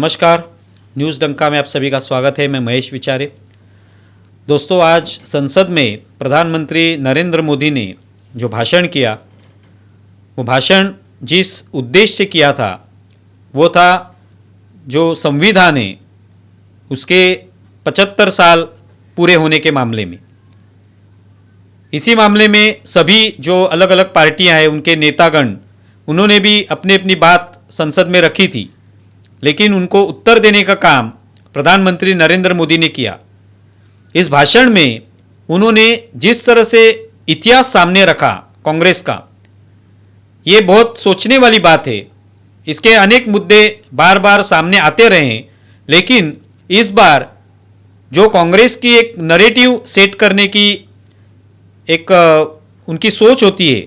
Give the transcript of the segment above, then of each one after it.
नमस्कार, न्यूज़ डंका में आप सभी का स्वागत है। मैं महेश विचारे। दोस्तों, आज संसद में प्रधानमंत्री नरेंद्र मोदी ने जो भाषण किया, वो भाषण जिस उद्देश्य से किया था वो था जो संविधान है उसके 75 साल पूरे होने के मामले में। इसी मामले में सभी जो अलग अलग पार्टियां हैं उनके नेतागण उन्होंने भी अपनी अपनी बात संसद में रखी थी, लेकिन उनको उत्तर देने का काम प्रधानमंत्री नरेंद्र मोदी ने किया। इस भाषण में उन्होंने जिस तरह से इतिहास सामने रखा कांग्रेस का, ये बहुत सोचने वाली बात है। इसके अनेक मुद्दे बार बार सामने आते रहे हैं, लेकिन इस बार जो कांग्रेस की एक नैरेटिव सेट करने की एक उनकी सोच होती है,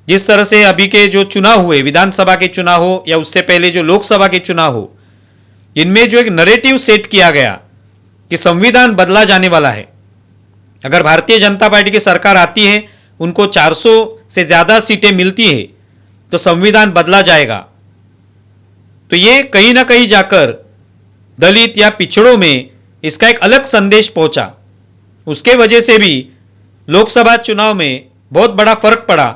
जिस तरह से अभी के जो चुनाव हुए, विधानसभा के चुनाव हो या उससे पहले जो लोकसभा के चुनाव हो, इनमें जो एक नैरेटिव सेट किया गया कि संविधान बदला जाने वाला है। अगर भारतीय जनता पार्टी की सरकार आती है, उनको 400 से ज़्यादा सीटें मिलती है, तो संविधान बदला जाएगा। तो ये कहीं ना कहीं जाकर दलित या पिछड़ों में इसका एक अलग संदेश पहुंचा। उसके वजह से भी लोकसभा चुनाव में बहुत बड़ा फर्क पड़ा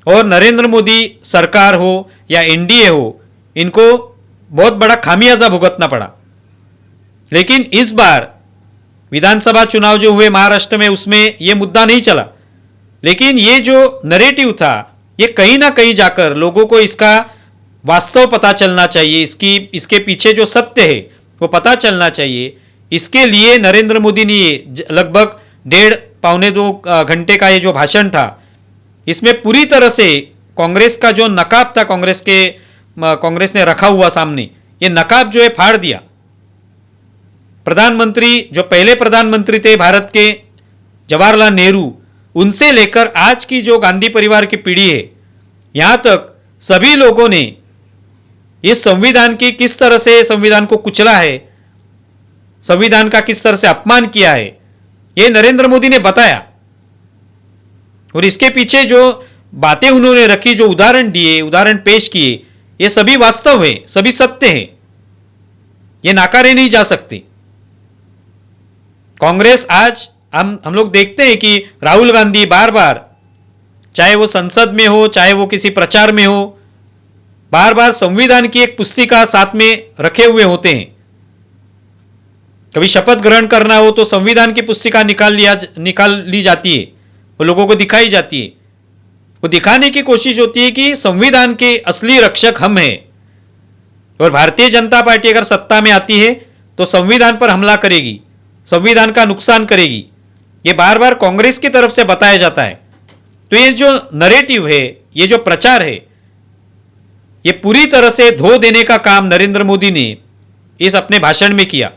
और नरेंद्र मोदी सरकार हो या एनडीए हो, इनको बहुत बड़ा खामियाजा भुगतना पड़ा। लेकिन इस बार विधानसभा चुनाव जो हुए महाराष्ट्र में, उसमें यह मुद्दा नहीं चला, लेकिन ये जो नैरेटिव था ये कहीं ना कहीं जाकर लोगों को इसका वास्तव पता चलना चाहिए, इसके पीछे जो सत्य है वो पता चलना चाहिए। इसके लिए नरेंद्र मोदी ने ये लगभग 1.5-2 घंटे का ये जो भाषण था, इसमें पूरी तरह से कांग्रेस का जो नकाब था, कांग्रेस ने रखा हुआ सामने, ये नकाब जो है फाड़ दिया। प्रधानमंत्री जो पहले प्रधानमंत्री थे भारत के, जवाहरलाल नेहरू, उनसे लेकर आज की जो गांधी परिवार की पीढ़ी है, यहां तक सभी लोगों ने इस संविधान की किस तरह से संविधान को कुचला है, संविधान का किस तरह से अपमान किया है, ये नरेंद्र मोदी ने बताया। और इसके पीछे जो बातें उन्होंने रखी, जो उदाहरण दिए, उदाहरण पेश किए, ये सभी वास्तव है, सभी सत्य है, ये नाकारे नहीं जा सकते। कांग्रेस आज हम लोग देखते हैं कि राहुल गांधी बार बार, चाहे वो संसद में हो, चाहे वो किसी प्रचार में हो, बार बार संविधान की एक पुस्तिका साथ में रखे हुए होते हैं। कभी शपथ ग्रहण करना हो तो संविधान की पुस्तिका निकाल ली जाती है, वो लोगों को दिखाई जाती है। वो दिखाने की कोशिश होती है कि संविधान के असली रक्षक हम हैं, और भारतीय जनता पार्टी अगर सत्ता में आती है तो संविधान पर हमला करेगी, संविधान का नुकसान करेगी। ये बार बार कांग्रेस की तरफ से बताया जाता है। तो ये जो नैरेटिव है, ये जो प्रचार है, ये पूरी तरह से धो देने का काम नरेंद्र मोदी ने इस अपने भाषण में किया।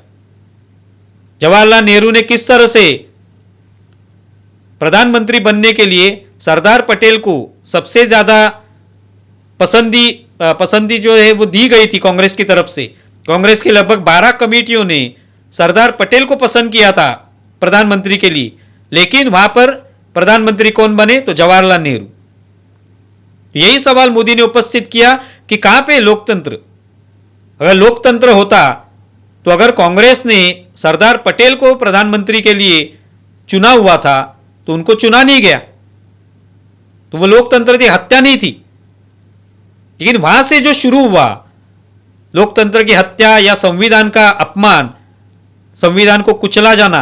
जवाहरलाल नेहरू ने किस तरह से प्रधानमंत्री बनने के लिए सरदार पटेल को सबसे ज़्यादा पसंदी जो है वो दी गई थी कांग्रेस की तरफ से। कांग्रेस की लगभग 12 कमेटियों ने सरदार पटेल को पसंद किया था प्रधानमंत्री के लिए, लेकिन वहां पर प्रधानमंत्री कौन बने? तो जवाहरलाल नेहरू। यही सवाल मोदी ने उपस्थित किया कि कहां पे लोकतंत्र? अगर लोकतंत्र होता तो अगर कांग्रेस ने सरदार पटेल को प्रधानमंत्री के लिए चुना हुआ था तो उनको चुना नहीं गया, तो वो लोकतंत्र की हत्या नहीं थी। लेकिन वहां से जो शुरू हुआ लोकतंत्र की हत्या या संविधान का अपमान, संविधान को कुचला जाना,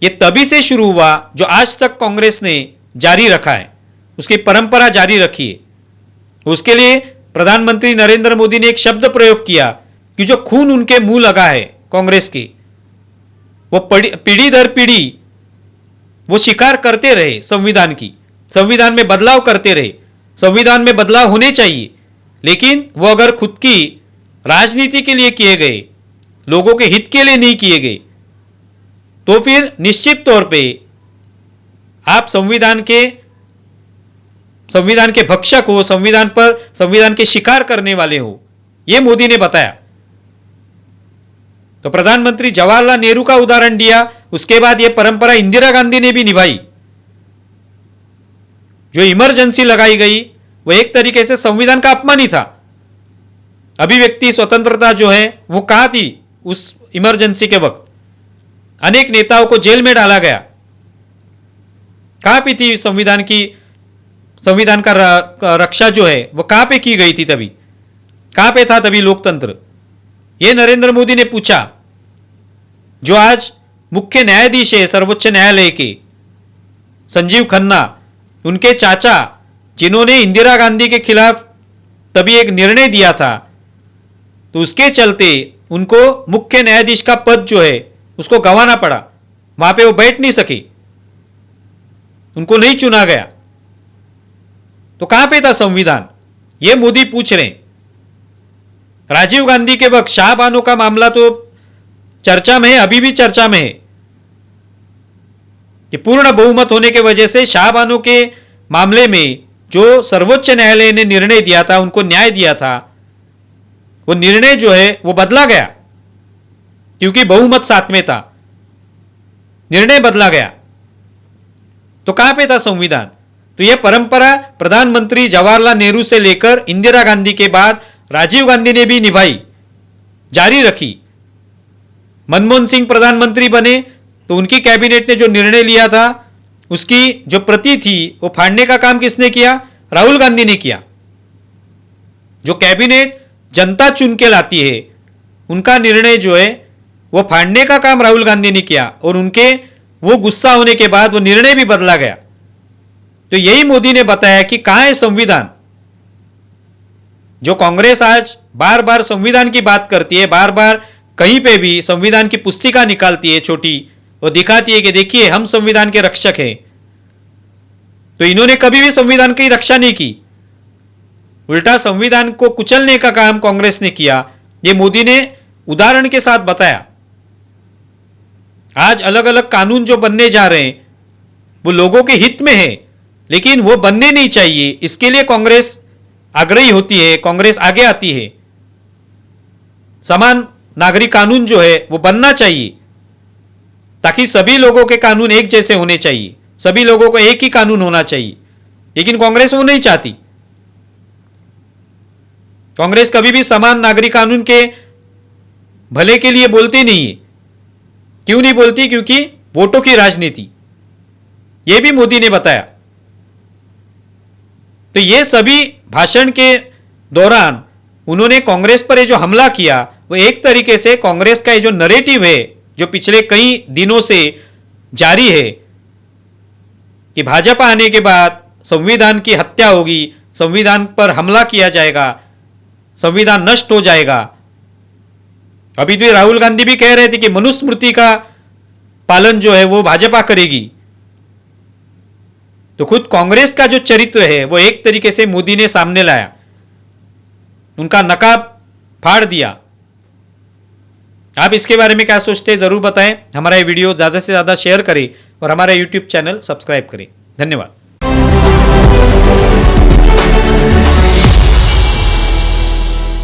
ये तभी से शुरू हुआ जो आज तक कांग्रेस ने जारी रखा है, उसकी परंपरा जारी रखी है। उसके लिए प्रधानमंत्री नरेंद्र मोदी ने एक शब्द प्रयोग किया कि जो खून उनके मुंह लगा है कांग्रेस के, वो पीढ़ी दर पीढ़ी वो शिकार करते रहे संविधान की, संविधान में बदलाव करते रहे। संविधान में बदलाव होने चाहिए, लेकिन वो अगर खुद की राजनीति के लिए किए गए, लोगों के हित के लिए नहीं किए गए, तो फिर निश्चित तौर पे आप संविधान के भक्षक हो, संविधान के शिकार करने वाले हो। ये मोदी ने बताया। तो प्रधानमंत्री जवाहरलाल नेहरू का उदाहरण दिया, उसके बाद यह परंपरा इंदिरा गांधी ने भी निभाई। जो इमरजेंसी लगाई गई वो एक तरीके से संविधान का अपमान ही था। अभिव्यक्ति स्वतंत्रता जो है वो कहाँ थी उस इमरजेंसी के वक्त? अनेक नेताओं को जेल में डाला गया। कहाँ पे थी संविधान का रक्षा जो है वो कहाँ पे की गई थी? तभी कहाँ पे था तभी लोकतंत्र? ये नरेंद्र मोदी ने पूछा। जो आज मुख्य न्यायाधीश है सर्वोच्च न्यायालय के, संजीव खन्ना, उनके चाचा, जिन्होंने इंदिरा गांधी के खिलाफ तभी एक निर्णय दिया था, तो उसके चलते उनको मुख्य न्यायाधीश का पद जो है उसको गंवाना पड़ा। वहां पे वो बैठ नहीं सके, उनको नहीं चुना गया। तो कहां पे था संविधान? ये मोदी पूछ रहे हैं। राजीव गांधी के वक्त शाहबानो का मामला तो चर्चा में है, अभी भी चर्चा में है कि पूर्ण बहुमत होने के वजह से शाहबानो के मामले में जो सर्वोच्च न्यायालय ने निर्णय दिया था, उनको न्याय दिया था, वो निर्णय जो है वो बदला गया क्योंकि बहुमत साथ में था, निर्णय बदला गया। तो कहां पे था संविधान? तो यह परंपरा प्रधानमंत्री जवाहरलाल नेहरू से लेकर इंदिरा गांधी के बाद राजीव गांधी ने भी निभाई, जारी रखी। मनमोहन सिंह प्रधानमंत्री बने तो उनकी कैबिनेट ने जो निर्णय लिया था उसकी जो प्रति थी वो फाड़ने का काम किसने किया? राहुल गांधी ने किया। जो कैबिनेट जनता चुन के लाती है उनका निर्णय जो है वो फाड़ने का काम राहुल गांधी ने किया और उनके वो गुस्सा होने के बाद वो निर्णय भी बदला गया। तो यही मोदी ने बताया कि कहां है संविधान? जो कांग्रेस आज बार बार संविधान की बात करती है, बार बार कहीं पे भी संविधान की पुस्तिका निकालती है छोटी, वो दिखाती है कि देखिए हम संविधान के रक्षक हैं, तो इन्होंने कभी भी संविधान की रक्षा नहीं की, उल्टा संविधान को कुचलने का काम कांग्रेस ने किया। ये मोदी ने उदाहरण के साथ बताया। आज अलग अलग कानून जो बनने जा रहे हैं वो लोगों के हित में है, लेकिन वो बनने नहीं चाहिए। इसके लिए कांग्रेस आग्रही होती है, कांग्रेस आगे आती है। समान नागरिक कानून जो है वो बनना चाहिए ताकि सभी लोगों के कानून एक जैसे होने चाहिए, सभी लोगों को एक ही कानून होना चाहिए, लेकिन कांग्रेस वो नहीं चाहती। कांग्रेस कभी भी समान नागरिक कानून के भले के लिए बोलती नहीं है। क्यों नहीं बोलती? क्योंकि वोटों की राजनीति, यह भी मोदी ने बताया। तो ये सभी भाषण के दौरान उन्होंने कांग्रेस पर ये जो हमला किया वो एक तरीके से कांग्रेस का ये जो नरेटिव है जो पिछले कई दिनों से जारी है कि भाजपा आने के बाद संविधान की हत्या होगी, संविधान पर हमला किया जाएगा, संविधान नष्ट हो जाएगा। अभी तो राहुल गांधी भी कह रहे थे कि मनुस्मृति का पालन जो है वो भाजपा करेगी। तो खुद कांग्रेस का जो चरित्र है वो एक तरीके से मोदी ने सामने लाया, उनका नकाब फाड़ दिया। आप इसके बारे में क्या सोचते हैं जरूर बताएं। हमारा ये वीडियो ज़्यादा से ज़्यादा शेयर करें और हमारा यूट्यूब चैनल सब्सक्राइब करें। धन्यवाद।